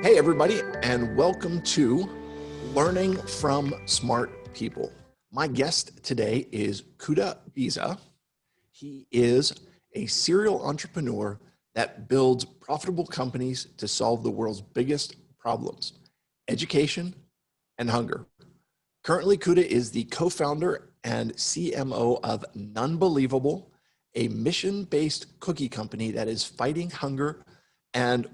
Hey, everybody, and welcome to Learning from Smart People. My guest today is Kuda Biza. He is a serial entrepreneur that builds profitable companies to solve the world's biggest problems, education and hunger. Currently, Kuda is the co-founder and CMO of Nunbelievable, a mission-based cookie company that is fighting hunger, and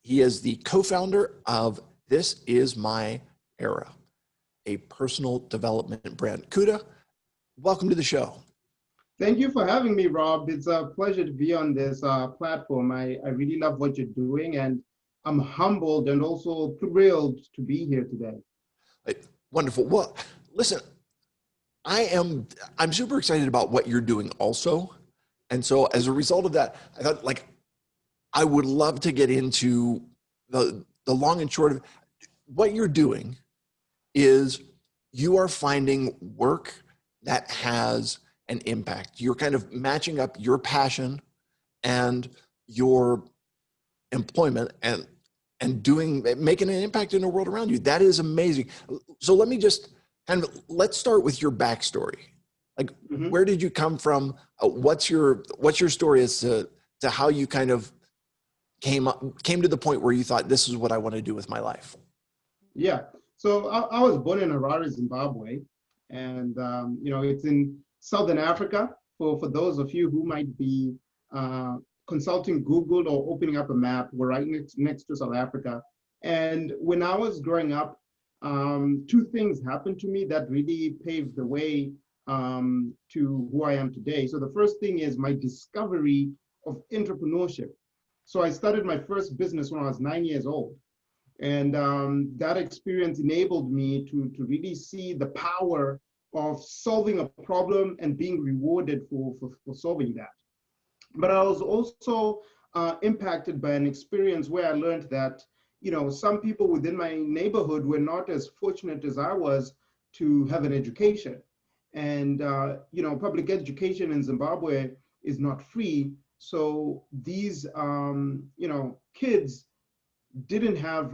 he is the co-founder of This Is My Era, a personal development brand. Kuda, welcome to the show. Thank you for having me, Rob. It's a pleasure to be on this platform. I really love what you're doing, and I'm humbled and also thrilled to be here today. Wonderful. Well, listen, I'm super excited about what you're doing also. And so as a result of that, I thought I would love to get into the long and short of what you're doing is you are finding work that has an impact. You're kind of matching up your passion and your employment and making an impact in the world around you. That is amazing. So let me just let's start with your backstory. Where did you come from? What's your story as to how you kind of came to the point where you thought, this is what I want to do with my life? Yeah. So I was born in Harare, Zimbabwe, and it's in Southern Africa. For those of you who might be consulting Google or opening up a map, we're right next to South Africa. And when I was growing up, two things happened to me that really paved the way to who I am today. So the first thing is my discovery of entrepreneurship. So I started my first business when I was 9 years old. And that experience enabled me to really see the power of solving a problem and being rewarded for solving that. But I was also impacted by an experience where I learned that, some people within my neighborhood were not as fortunate as I was to have an education. And, public education in Zimbabwe is not free. So these, kids didn't have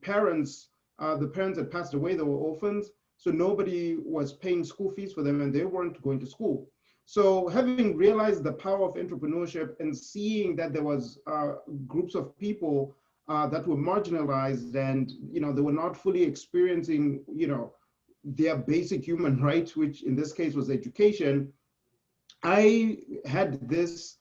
parents. The parents had passed away, they were orphans. So nobody was paying school fees for them and they weren't going to school. So having realized the power of entrepreneurship and seeing that there was groups of people that were marginalized and, they were not fully experiencing, their basic human rights, which in this case was education, I had this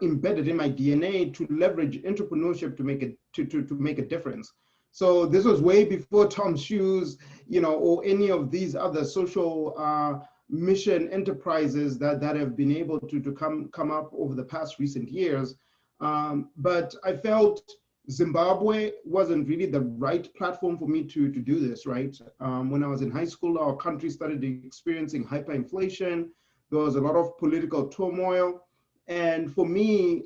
embedded in my DNA to leverage entrepreneurship to make a difference. So this was way before Tom's Shoes, or any of these other social mission enterprises that have been able to come up over the past recent years. But I felt Zimbabwe wasn't really the right platform for me to do this, right? When I was in high school, our country started experiencing hyperinflation. There was a lot of political turmoil. And for me,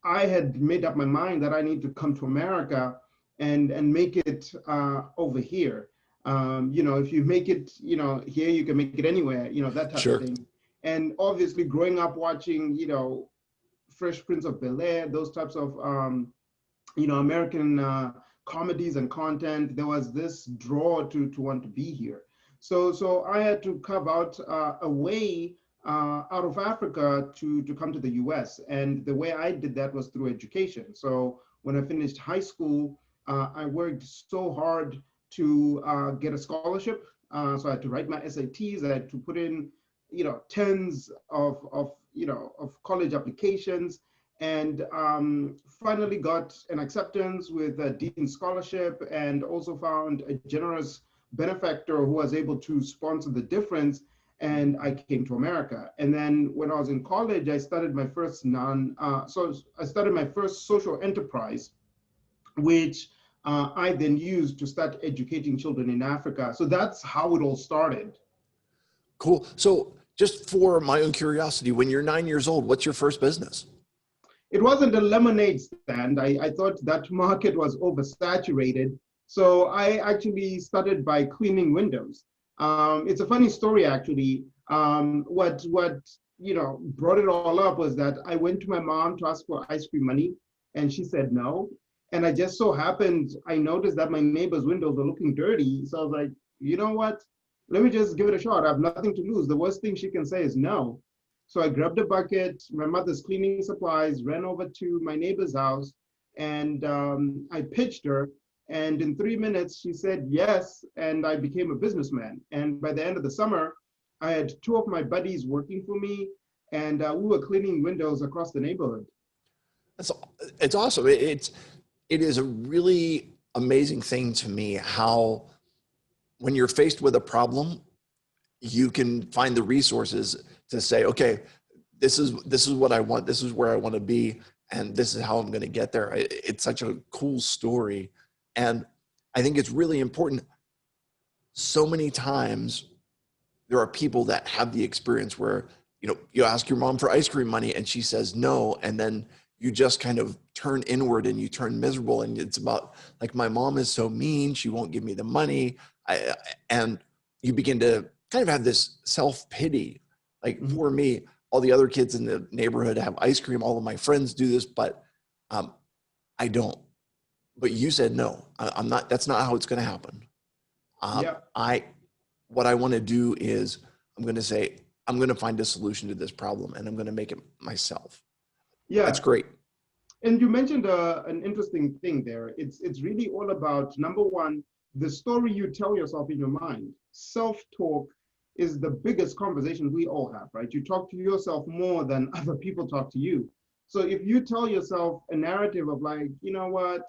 I had made up my mind that I need to come to America and make it over here. If you make it, here, you can make it anywhere, that type of thing. And obviously growing up watching, Fresh Prince of Bel-Air, those types of, American comedies and content, there was this draw to want to be here. So I had to carve out a way out of Africa to come to the US. And the way I did that was through education. So when I finished high school, I worked so hard to get a scholarship. So I had to write my SATs, I had to put in, tens of college applications, and finally got an acceptance with a Dean's Scholarship, and also found a generous benefactor who was able to sponsor the difference. And I came to America. And then when I was in college, I started my first social enterprise, which I then used to start educating children in Africa. So that's how it all started. Cool. So just for my own curiosity, when you're 9 years old, what's your first business? It wasn't a lemonade stand. I thought that market was oversaturated. So I actually started by cleaning windows. It's a funny story, actually. What brought it all up was that I went to my mom to ask for ice cream money, and she said no. And I just so happened, I noticed that my neighbor's windows were looking dirty. So I was like, you know what? Let me just give it a shot. I have nothing to lose. The worst thing she can say is no. So I grabbed a bucket, my mother's cleaning supplies, ran over to my neighbor's house, and I pitched her. And in 3 minutes, she said yes, and I became a businessman. And by the end of the summer, I had two of my buddies working for me, and we were cleaning windows across the neighborhood. That's, it's awesome. It is a really amazing thing to me how when you're faced with a problem, you can find the resources to say, okay, this is what I want. This is where I want to be. And this is how I'm going to get there. It's such a cool story. And I think it's really important. So many times there are people that have the experience where, you ask your mom for ice cream money and she says no. And then you just kind of turn inward and you turn miserable. And it's about like, my mom is so mean. She won't give me the money. And you begin to kind of have this self-pity. Like, for me, all the other kids in the neighborhood have ice cream. All of my friends do this, but I don't. But you said no. I'm not. That's not how it's going to happen. What I want to do is I'm going to say I'm going to find a solution to this problem, and I'm going to make it myself. Yeah, that's great. And you mentioned an interesting thing there. It's really all about, number one, the story you tell yourself in your mind. Self-talk is the biggest conversation we all have, right? You talk to yourself more than other people talk to you. So if you tell yourself a narrative of like, you know what,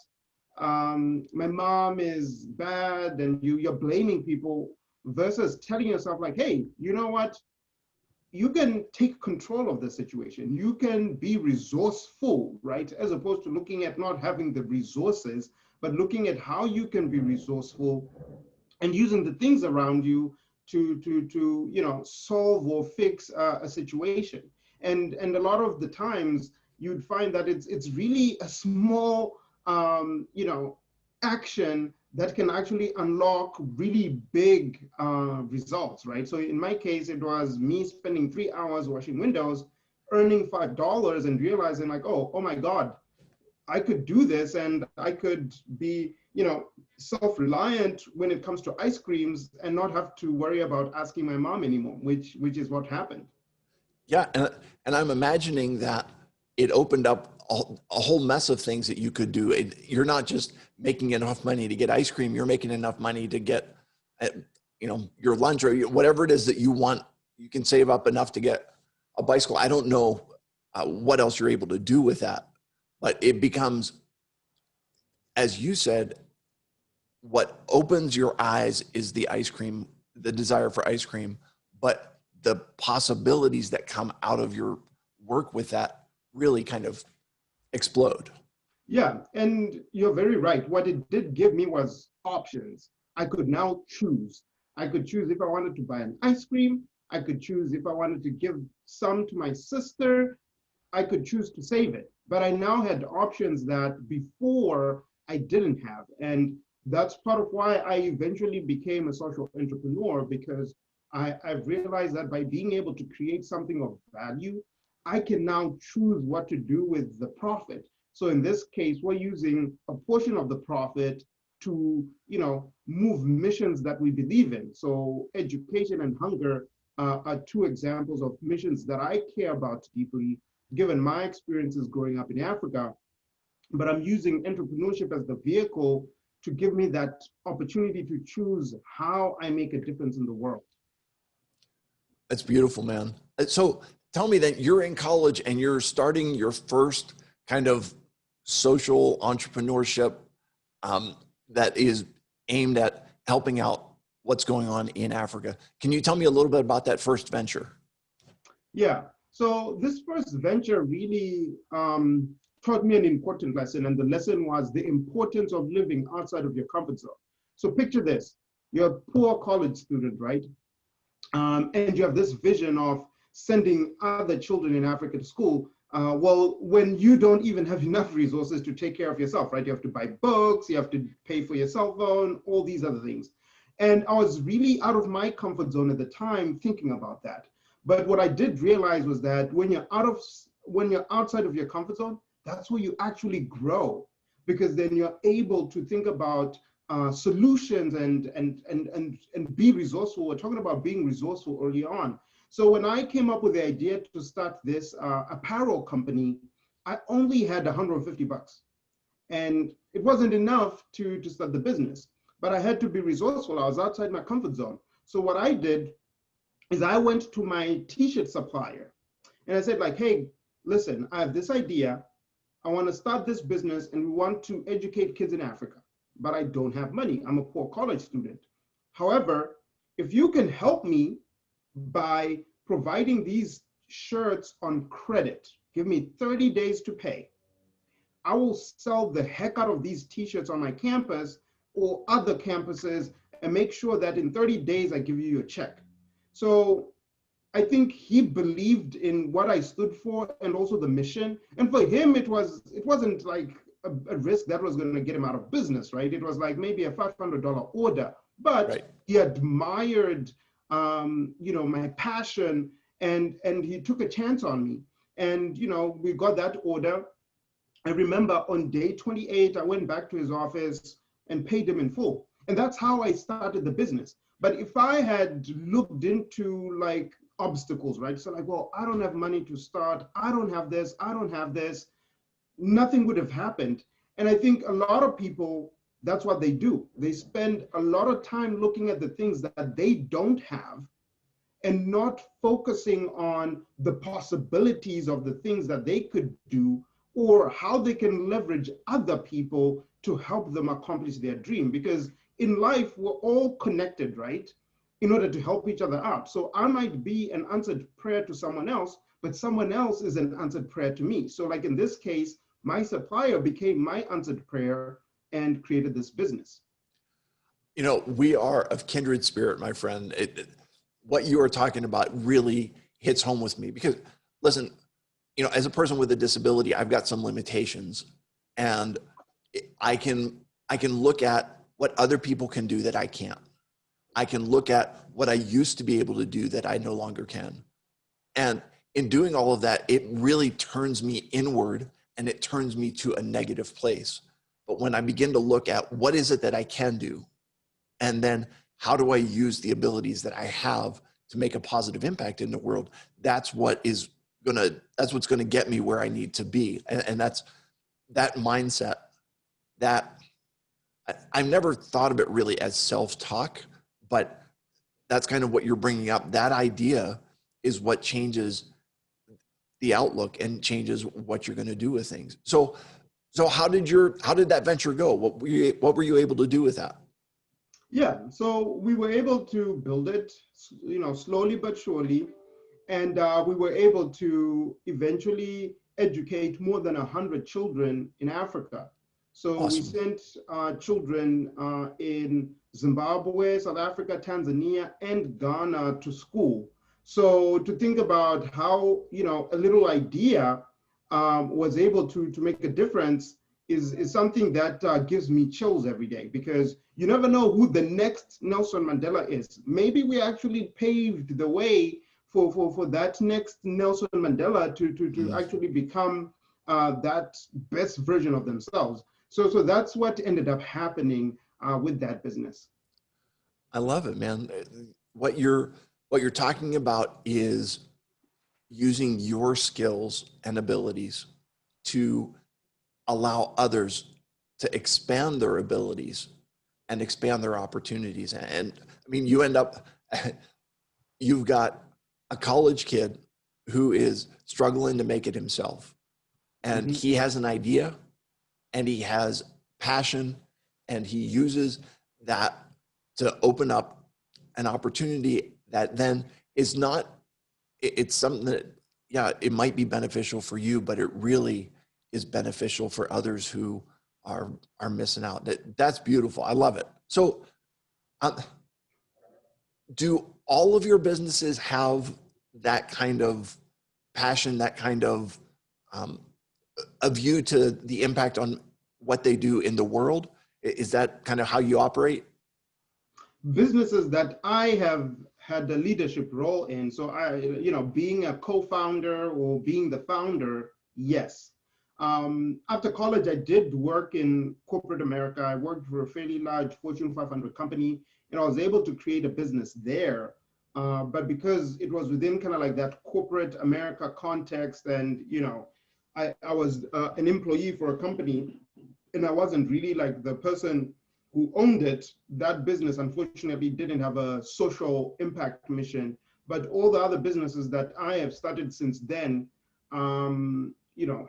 my mom is bad, and you're blaming people, versus telling yourself like, hey, you know what, you can take control of the situation. You can be resourceful, right? As opposed to looking at not having the resources, but looking at how you can be resourceful and using the things around you to solve or fix a situation. And a lot of the times you'd find that it's really a small action that can actually unlock really big results, right? So in my case, it was me spending 3 hours washing windows, earning $5, and realizing like, oh my God, I could do this, and I could be, self-reliant when it comes to ice creams and not have to worry about asking my mom anymore, which is what happened. Yeah, and I'm imagining that it opened up a whole mess of things that you could do. You're not just making enough money to get ice cream. You're making enough money to get, your lunch or whatever it is that you want. You can save up enough to get a bicycle. I don't know what else you're able to do with that, but it becomes, as you said, what opens your eyes is the ice cream, the desire for ice cream, but the possibilities that come out of your work with that really kind of explode. Yeah, and you're very right. What it did give me was options. I could now choose. I could choose if I wanted to buy an ice cream. I could choose if I wanted to give some to my sister. I could choose to save it. But I now had options that before I didn't have. And that's part of why I eventually became a social entrepreneur, because I've realized that by being able to create something of value, I can now choose what to do with the profit. So in this case, we're using a portion of the profit to, move missions that we believe in. So education and hunger are two examples of missions that I care about deeply, given my experiences growing up in Africa. But I'm using entrepreneurship as the vehicle to give me that opportunity to choose how I make a difference in the world. That's beautiful, man. So tell me that you're in college and you're starting your first kind of social entrepreneurship that is aimed at helping out what's going on in Africa. Can you tell me a little bit about that first venture? Yeah, so this first venture really taught me an important lesson, and the lesson was the importance of living outside of your comfort zone. So picture this, you're a poor college student, right? And you have this vision of sending other children in Africa to school. Well, when you don't even have enough resources to take care of yourself, right? You have to buy books, you have to pay for your cell phone, all these other things. And I was really out of my comfort zone at the time thinking about that. But what I did realize was that when you're outside of your comfort zone, that's where you actually grow. because then you're able to think about solutions and be resourceful. We're talking about being resourceful early on. So when I came up with the idea to start this apparel company, I only had 150 bucks. And it wasn't enough to start the business, but I had to be resourceful. I was outside my comfort zone. So what I did is I went to my t-shirt supplier and I said like, hey, listen, I have this idea. I want to start this business and we want to educate kids in Africa, but I don't have money. I'm a poor college student. However, if you can help me by providing these shirts on credit, give me 30 days to pay, I will sell the heck out of these t-shirts on my campus or other campuses and make sure that in 30 days I give you a check. So I think he believed in what I stood for and also the mission. And for him, it wasn't like a risk that was going to get him out of business, right? It was like maybe a $500 order, but right. He admired, my passion, and he took a chance on me. And we got that order. I remember on day 28, I went back to his office and paid him in full. And that's how I started the business. But if I had looked into like obstacles, right? So like, well, I don't have money to start. I don't have this. I don't have this. Nothing would have happened. And I think a lot of people, that's what they do. They spend a lot of time looking at the things that they don't have and not focusing on the possibilities of the things that they could do or how they can leverage other people to help them accomplish their dream. Because in life, we're all connected, right? In order to help each other out. So I might be an answered prayer to someone else, but someone else is an answered prayer to me. So like in this case, my supplier became my answered prayer and created this business. We are of kindred spirit, my friend. What you are talking about really hits home with me because, listen, as a person with a disability, I've got some limitations, and I can look at what other people can do that I can't. I can look at what I used to be able to do that I no longer can. And in doing all of that, it really turns me inward and it turns me to a negative place. But when I begin to look at what is it that I can do, and then how do I use the abilities that I have to make a positive impact in the world, that's what's gonna get me where I need to be. And that's that mindset that I've never thought of it really as self-talk, but that's kind of what you're bringing up. That idea is what changes the outlook and changes what you're going to do with things. So how did that venture go? What were you able to do with that? Yeah, so we were able to build it, slowly but surely. And we were able to eventually educate more than 100 children in Africa. So awesome. We sent children in Zimbabwe, South Africa, Tanzania, and Ghana to school. So to think about how, a little idea was able to make a difference is something that gives me chills every day, because you never know who the next Nelson Mandela is. Maybe we actually paved the way for that next Nelson Mandela to actually become that best version of themselves. So that's what ended up happening with that business. I love it, man. What you're talking about is using your skills and abilities to allow others to expand their abilities and expand their opportunities. And I mean, you've got a college kid who is struggling to make it himself, and mm-hmm. he has an idea and he has passion, and he uses that to open up an opportunity that then is not, it's something that, yeah, it might be beneficial for you, but it really is beneficial for others who are missing out. That's beautiful. I love it. So do all of your businesses have that kind of passion, that kind of a view to the impact on what they do in the world? Is that kind of how you operate? Businesses that I have had a leadership role in, so being a co-founder or being the founder, yes. After college, I did work in corporate America. I worked for a fairly large Fortune 500 company, and I was able to create a business there. But because it was within kind of like that corporate America context, and I was an employee for a company, and I wasn't really like the person who owned it. That business, unfortunately, didn't have a social impact mission. But all the other businesses that I have started since then,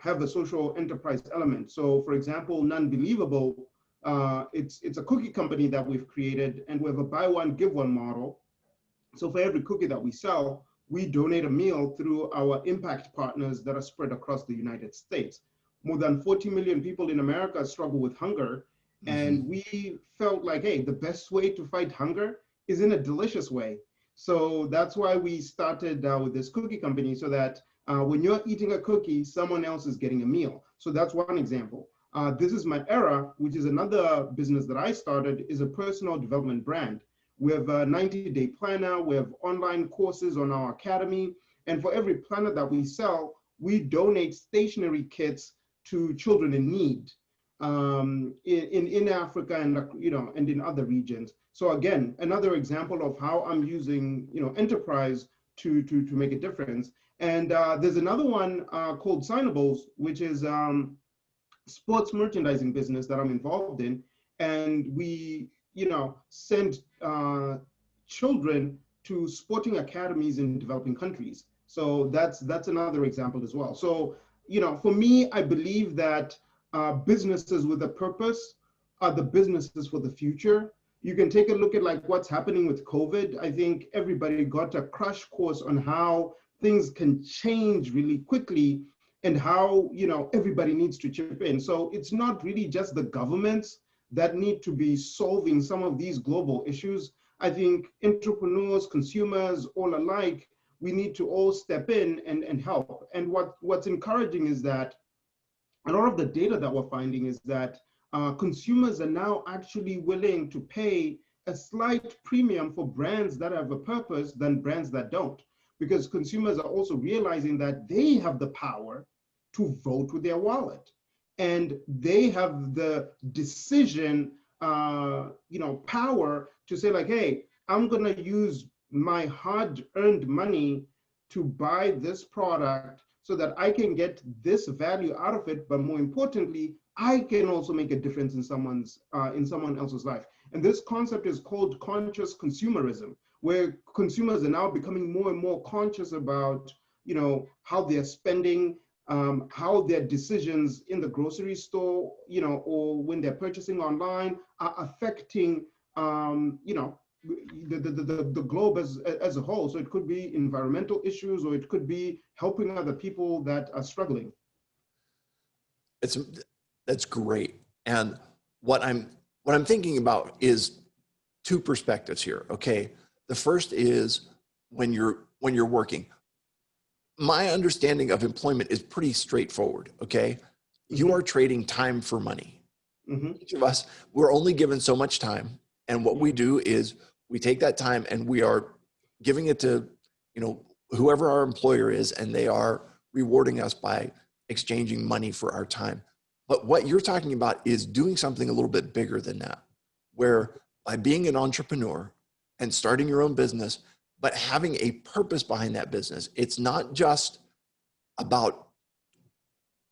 have a social enterprise element. So, for example, Nonbelievable, it's a cookie company that we've created, and we have a buy one give one model. So for every cookie that we sell, we donate a meal through our impact partners that are spread across the United States. More than 40 million people in America struggle with hunger. And we felt like, hey, the best way to fight hunger is in a delicious way. So that's why we started with this cookie company, so that when you're eating a cookie, someone else is getting a meal. So that's one example. This is My Era, which is another business that I started, is a personal development brand. We have a 90-day planner. We have online courses on our academy. And for every planner that we sell, we donate stationery kits to children in need in Africa and and in other regions. So again, another example of how I'm using enterprise to make a difference. And there's another one called Signables, which is sports merchandising business that I'm involved in. And we send children to sporting academies in developing countries. So that's another example as well. So, for me, I believe that businesses with a purpose are the businesses for the future. You can take a look at like what's happening with COVID. I think everybody got a crash course on how things can change really quickly, and how everybody needs to chip in. So it's not really just the governments that need to be solving some of these global issues. I think entrepreneurs, consumers, all alike, we need to all step in and help. And what's encouraging is that a lot of the data that we're finding is that consumers are now actually willing to pay a slight premium for brands that have a purpose than brands that don't, because consumers are also realizing that they have the power to vote with their wallet, and they have the decision power to say like, hey, I'm gonna use my hard-earned money to buy this product so that I can get this value out of it, but more importantly, I can also make a difference in someone else's life. And this concept is called conscious consumerism, where consumers are now becoming more and more conscious about how they're spending, how their decisions in the grocery store, or when they're purchasing online, are affecting, the globe as a whole. So it could be environmental issues, or it could be helping other people that are struggling. That's great. And what I'm thinking about is two perspectives here. Okay, the first is when you're working. My understanding of employment is pretty straightforward. Okay, you are trading time for money. Each of us, we're only given so much time, and what we do is we take that time and we are giving it to whoever our employer is, and they are rewarding us by exchanging money for our time. But what you're talking about is doing something a little bit bigger than that, where by being an entrepreneur and starting your own business, but having a purpose behind that business, it's not just about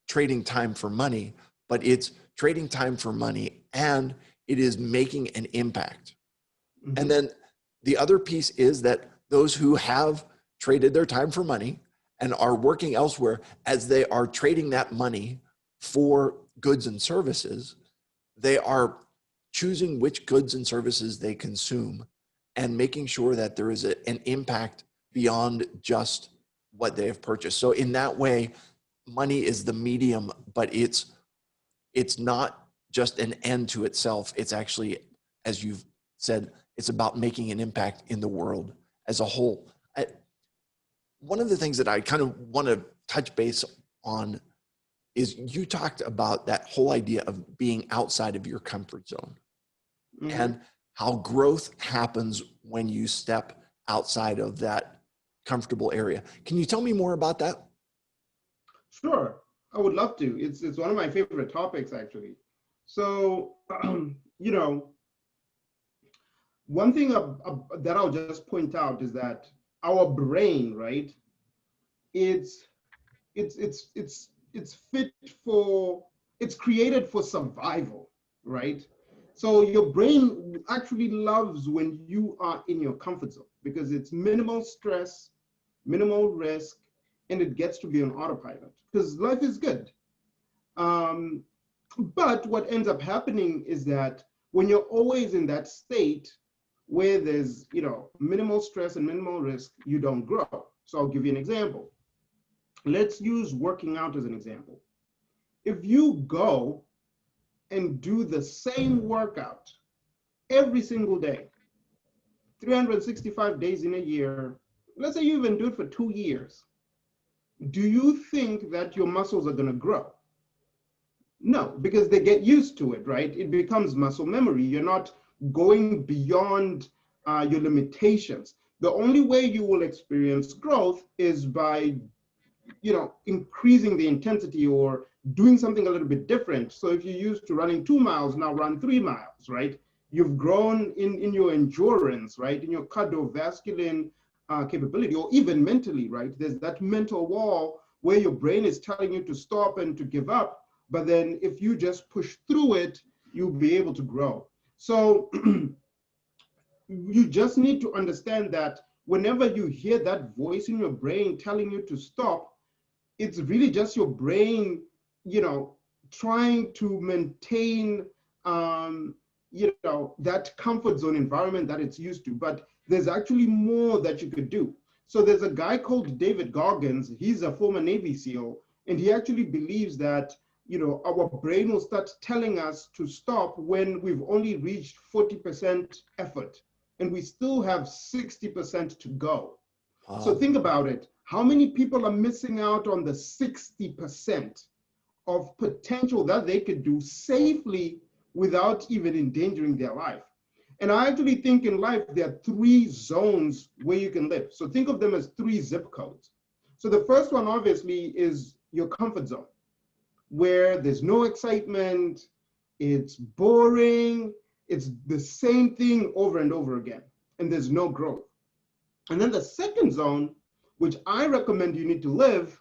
trading time for money, but it's trading time for money, and it is making an impact. And then the other piece is that those who have traded their time for money and are working elsewhere, as they are trading that money for goods and services, they are choosing which goods and services they consume and making sure that there is an impact beyond just what they have purchased. So in that way, money is the medium, but it's not just an end to itself. It's actually, as you've said, it's about making an impact in the world as a whole. One of the things that I kind of want to touch base on is you talked about that whole idea of being outside of your comfort zone and how growth happens when you step outside of that comfortable area. Can you tell me more about that? Sure. I would love to. It's one of my favorite topics, actually. So, you know, one thing that I'll just point out is that our brain, right? It's it's fit for, it's created for survival, right? So your brain actually loves when you are in your comfort zone because it's minimal stress, minimal risk, and it gets to be on autopilot because life is good. Um, but what ends up happening is that when you're always in that state where there's, you know, minimal stress and minimal risk, you don't grow. So I'll give you an example. Let's use working out as an example. If you go and do the same workout every single day, 365 days in a year, let's say you even do it for 2 years, do you think that your muscles are going to grow? No, because they get used to it, right? It becomes muscle memory. You're not going beyond your limitations. The only way you will experience growth is by, you know, increasing the intensity or doing something a little bit different. So if you're used to running 2 miles, now run 3 miles, right? You've grown in your endurance, right? In your cardiovascular capability, or even mentally, right? There's that mental wall where your brain is telling you to stop and to give up. But then if you just push through it, you'll be able to grow. So you just need to understand that whenever you hear that voice in your brain telling you to stop, it's really just your brain, you know, trying to maintain, you know, that comfort zone environment that it's used to. But there's actually more that you could do. So there's a guy called David Goggins. He's a former Navy SEAL, and he actually believes that, you know, our brain will start telling us to stop when we've only reached 40% effort, and we still have 60% to go. So Wow. think about it. How many people are missing out on the 60% of potential that they could do safely without even endangering their life? And I actually think in life, there are 3 zones where you can live. So think of them as 3 zip codes. So the first one, obviously, is your comfort zone, where there's no excitement, it's boring, it's the same thing over and over again, and there's no growth. And then the second zone, which I recommend you need to live,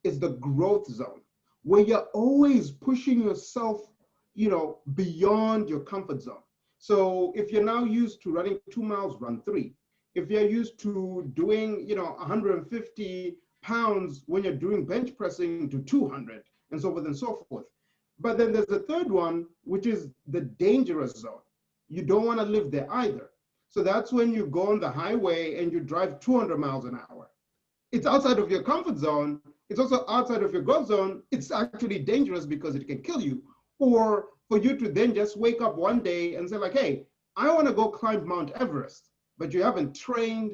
is the growth zone, where you're always pushing yourself, you know, beyond your comfort zone. So if you're now used to running 2 miles, run 3. If you're used to doing, you know, 150 pounds when you're doing bench pressing, to 200, and so forth and so forth. But then there's a third one, which is the dangerous zone. You don't want to live there either. So that's when you go on the highway and you drive 200 miles an hour. It's outside of your comfort zone. It's also outside of your growth zone. It's actually dangerous because it can kill you. Or for you to then just wake up one day and say like, hey, I want to go climb Mount Everest, but you haven't trained,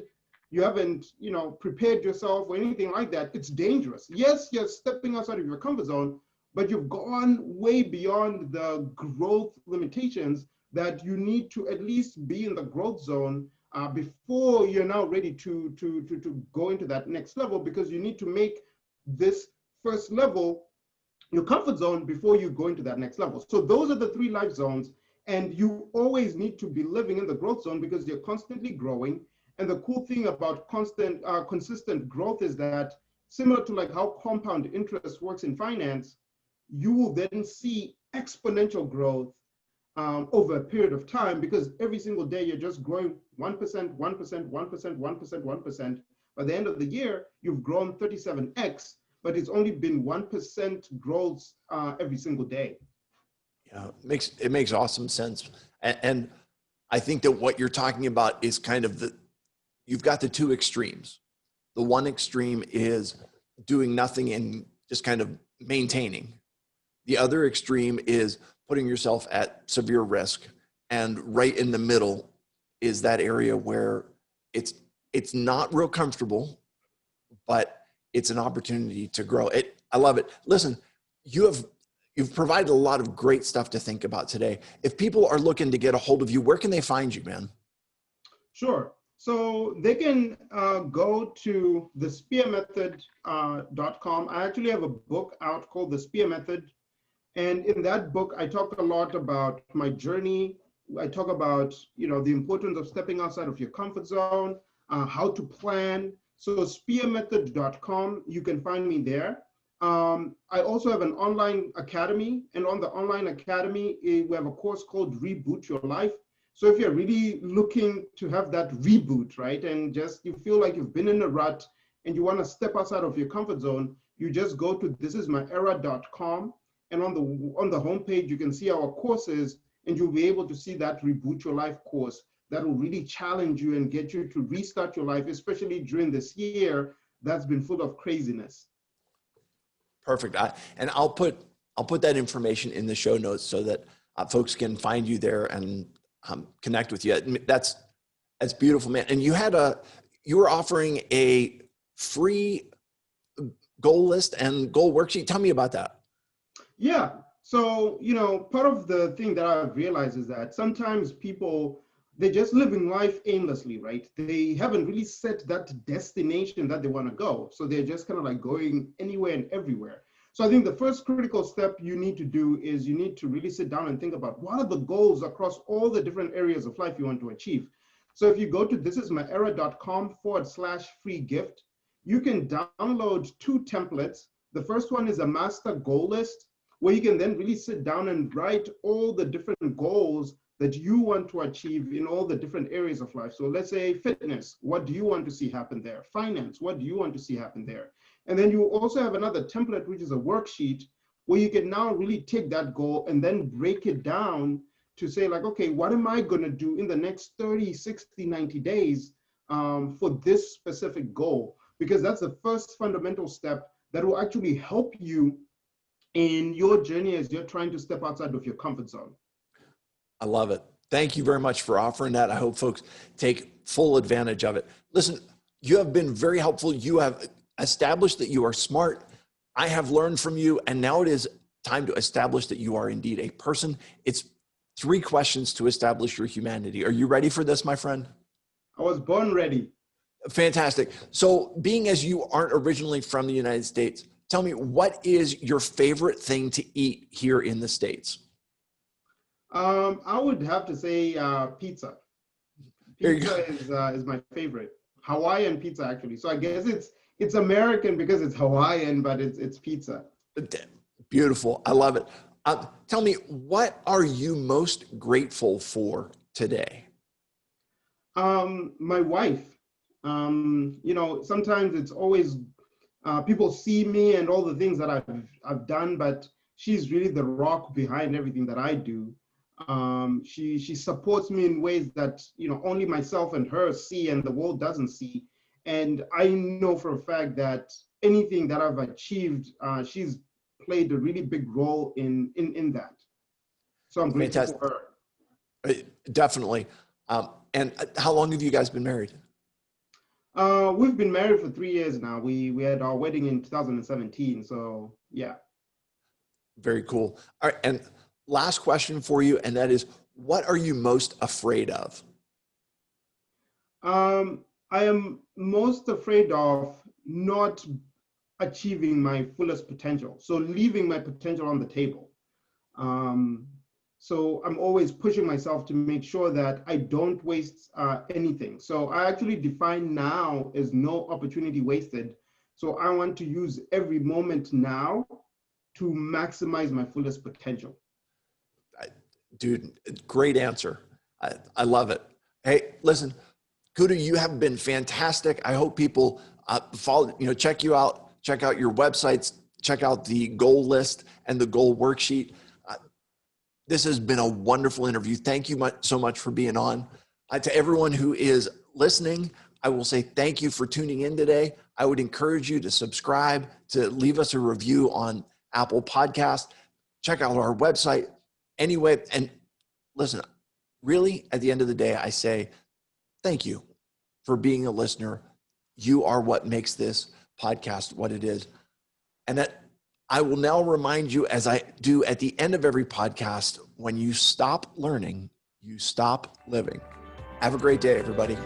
you haven't, you know, prepared yourself or anything like that. It's dangerous. Yes, you're stepping outside of your comfort zone, but you've gone way beyond the growth limitations that you need to at least be in the growth zone before you're now ready to go into that next level, because you need to make this first level your comfort zone before you go into that next level. So those are the 3 life zones, and you always need to be living in the growth zone because you're constantly growing. And the cool thing about consistent growth is that, similar to like how compound interest works in finance, you will then see exponential growth over a period of time, because every single day you're just growing 1%, 1%, 1%, 1%, 1%. By the end of the year, you've grown 37x, but it's only been 1% growth every single day. Yeah, it makes awesome sense. And I think that what you're talking about is kind of you've got the 2 extremes. The one extreme is doing nothing and just kind of maintaining. The other extreme is putting yourself at severe risk. And right in the middle is that area where it's not real comfortable, but it's an opportunity to grow. I love it. Listen, you've provided a lot of great stuff to think about today. If people are looking to get a hold of you, where can they find you, man? Sure. So they can go to thespearmethod.com. I actually have a book out called The Spear Method. And in that book, I talk a lot about my journey. I talk about, the importance of stepping outside of your comfort zone, how to plan. So spearmethod.com, you can find me there. I also have an online academy, and on the online academy, we have a course called Reboot Your Life. So if you're really looking to have that reboot, right, and just you feel like you've been in a rut and you want to step outside of your comfort zone, you just go to thisismyera.com, and on the homepage you can see our courses, and you'll be able to see that Reboot Your Life course that will really challenge you and get you to restart your life, especially during this year that's been full of craziness. Perfect. And I'll put that information in the show notes so that folks can find you there and connect with you. That's beautiful, man. And you were offering a free goal list and goal worksheet. Tell me about that. Yeah. So, part of the thing that I've realized is that sometimes people, they're just living life aimlessly, right? They haven't really set that destination that they want to go. So they're just kind of like going anywhere and everywhere. So I think the first critical step you need to do is you need to really sit down and think about what are the goals across all the different areas of life you want to achieve. So if you go to thisismyera.com/free gift, you can download 2 templates. The first one is a master goal list, where you can then really sit down and write all the different goals that you want to achieve in all the different areas of life. So let's say fitness, what do you want to see happen there? Finance, what do you want to see happen there? And then you also have another template, which is a worksheet, where you can now really take that goal and then break it down to say like, okay, what am I gonna do in the next 30, 60, 90 days for this specific goal? Because that's the first fundamental step that will actually help you in your journey as you're trying to step outside of your comfort zone. I love it. Thank you very much for offering that. I hope folks take full advantage of it. Listen, you have been very helpful. You have established that you are smart. I have learned from you, and now it is time to establish that you are indeed a person. It's 3 questions to establish your humanity. Are you ready for this, my friend? I was born ready. Fantastic. So being as you aren't originally from the United States, tell me, what is your favorite thing to eat here in the States? I would have to say pizza. Pizza is my favorite. Hawaiian pizza, actually. So I guess it's American because it's Hawaiian, but it's pizza. Beautiful. I love it. Tell me, what are you most grateful for today? My wife. Sometimes it's always people see me and all the things that I've done, but she's really the rock behind everything that I do. She supports me in ways that only myself and her see and the world doesn't see. And I know for a fact that anything that I've achieved, she's played a really big role in that. So I'm grateful for her. Definitely. And how long have you guys been married? We've been married for 3 years now. We had our wedding in 2017. So yeah. Very cool. All right. And last question for you, and that is, what are you most afraid of? I am most afraid of not achieving my fullest potential. So leaving my potential on the table. So I'm always pushing myself to make sure that I don't waste anything. So I actually define now as no opportunity wasted. So I want to use every moment now to maximize my fullest potential. Dude, great answer. I love it. Hey, listen, Kuda, you have been fantastic. I hope people follow, check you out, check out your websites, check out the goal list and the goal worksheet. This has been a wonderful interview. Thank you so much for being on. To everyone who is listening, I will say thank you for tuning in today. I would encourage you to subscribe, to leave us a review on Apple Podcast, check out our website. Anyway, and listen, really, at the end of the day, I say thank you for being a listener. You are what makes this podcast what it is. And that I will now remind you, as I do at the end of every podcast, when you stop learning, you stop living. Have a great day, everybody.